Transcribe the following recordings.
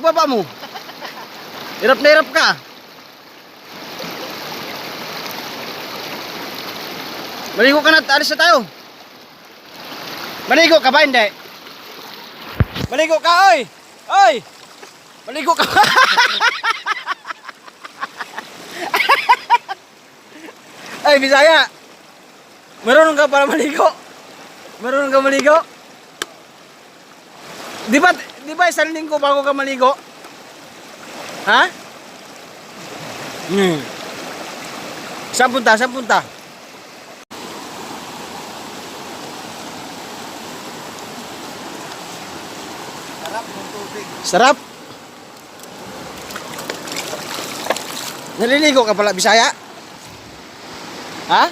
pagbaba mo. Hirap na hirap ka. Maligo ka na, alis na tayo. Maligo ka ba? Hindi. Maligo ka, oy! Oy! Maligo ka. Ay, Bisaya. Marunong ka para maligo? Marunong ka maligo? Di ba isang linggo bago ka maligo? Ha? Saan punta? Saan punta? Sarap ng tubig. Sarap. Naliligo ka pala, Bisaya? Ha?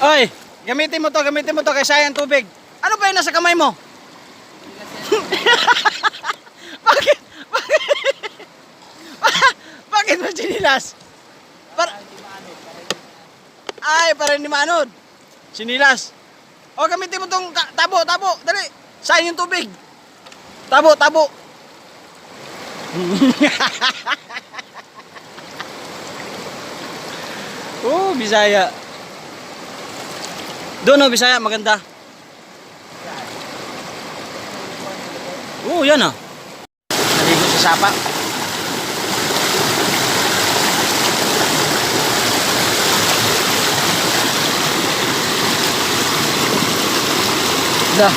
Oy, gamitin mo to kay sayang tubig. Ano ba 'yung nasa kamay mo? Bakit? Bakit mo sinilas? Para hindi maanod. Sinilas. O, gamitin mo tong tabo. Dali. Sayang 'yung tubig. Tabo. Oh, Bisaya. Doon, Bisaya, maganda. Oh, yan ah. Naligo sa sapa. Dah.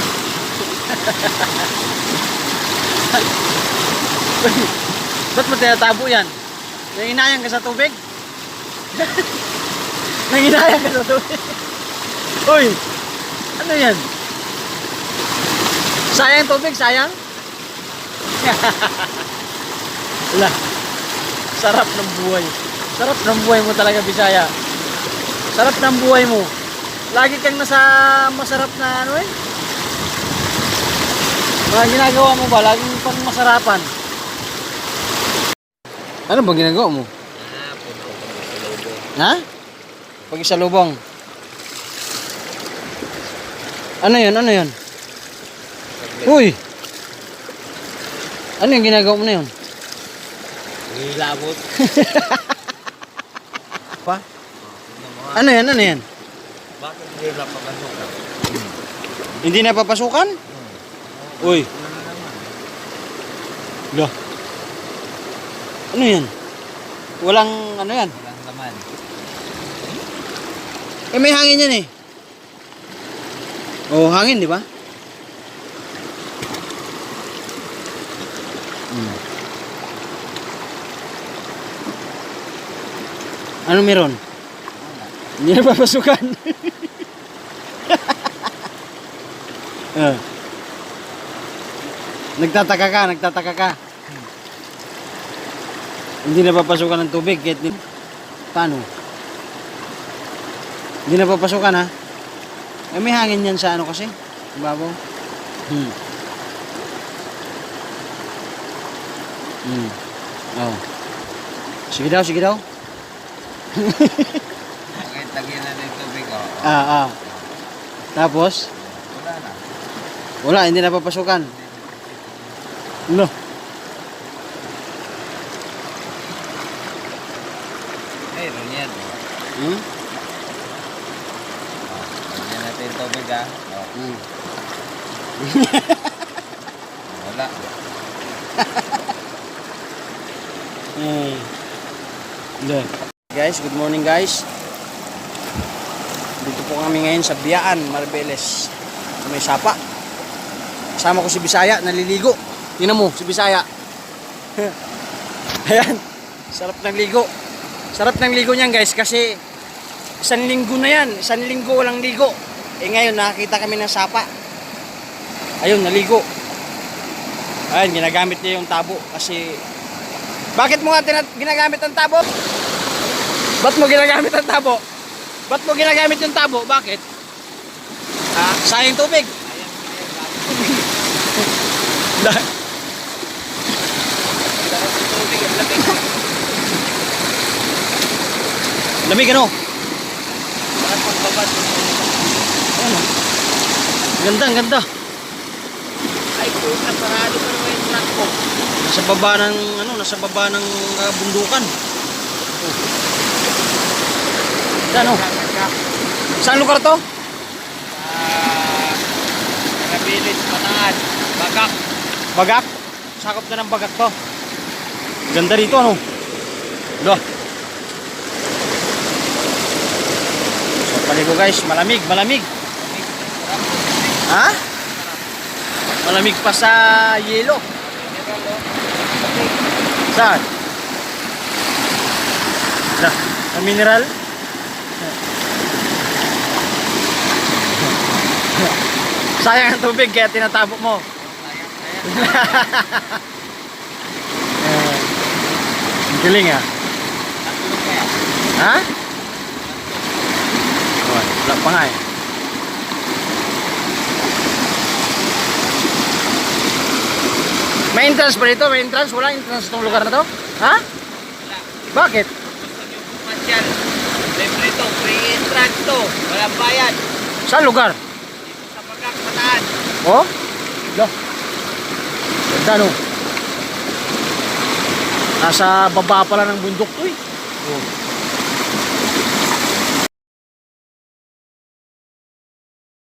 Ba't mo tinatabo yan? Nanginayang ka sa tubig? Nanginayang ka sa tubig? Uy! Ano yan? Sayang tubig, sayang? Wala. Sarap ng buhay. Sarap ng buhay mo talaga, Bisaya. Sarap ng buhay mo. Lagi kang nasa masarap na ano eh. Mga ginagawa mo ba? Laging pang masarapan. Ano bang ginagawa mo? Ha? Pag-isalubong. Ano yun? Uy! Ano yung ginagawa mo na yun? Nilabot. Pa? Ano yan? Bakit hindi napapasukan? Hindi na papasukan? Uy! Lah. Ano yan? Walang ano yan? Walang laman. Eh may hangin yan eh. Oh, hangin, di ba? Ano meron? Hindi na papasukan. Nagtataka ka. Hindi na papasukan ng tubig kahit paano? Hindi na papasukan ha? Eh, may hangin yan sa ano kasi? Babaw. Oh. Sige daw. Bakit tagyan na ng tubig? Tapos? Wala na. Wala, hindi na papasukan. No. Meron yan. Tagyan natin yung tubig ha. Wala. Guys, good morning guys. Dito po kami ngayon sa Biyaan, Marbeles. May sapa. Kasama ko si Bisaya, naliligo. Tingnan mo, si Bisaya. Ayan, sarap ng ligo. Sarap ng ligo niyan guys kasi isang linggo na yan. Isang linggo walang ligo. Eh ngayon nakakita kami ng sapa. Ayun, naligo. Ayun, ginagamit niya yung tabo kasi... Bakit mo nga ginagamit ang tabo? Ba't mo ginagamit ang tabo? Ba't mo ginagamit yung tabo? Bakit? Sayang tubig. Lamig ano? Parang pagbabad. Ayan o. Ganda, ang ganda. Ay, puta, sarado pa naman yung truck ko. Nasa baba ng, ano, nasa baba ng bundukan. Yan o. Saan lugar to? Nagabilis, Bataan, Bagak. Bagak? Sakop na ng Bagak to. Ganda rito ano? Loh. So paligo guys, malamig, malamig. Ha? Malamig pa sa yelo. Saan? Sa mineral? Sayang ang tubig kaya tinatapok mo. Ang galing ah. Ha? Oh, wala pa nga eh. May entrance ba dito? May entrance? Wala entrance itong lugar na to? Ha? Bakit? Masyal. Libre to, free entrance to. Walang bayad. Saan lugar? Sa Bagak, Bataan. Oh? Loh. Ganda no? Nasa baba pala ng bundok to eh. Oh.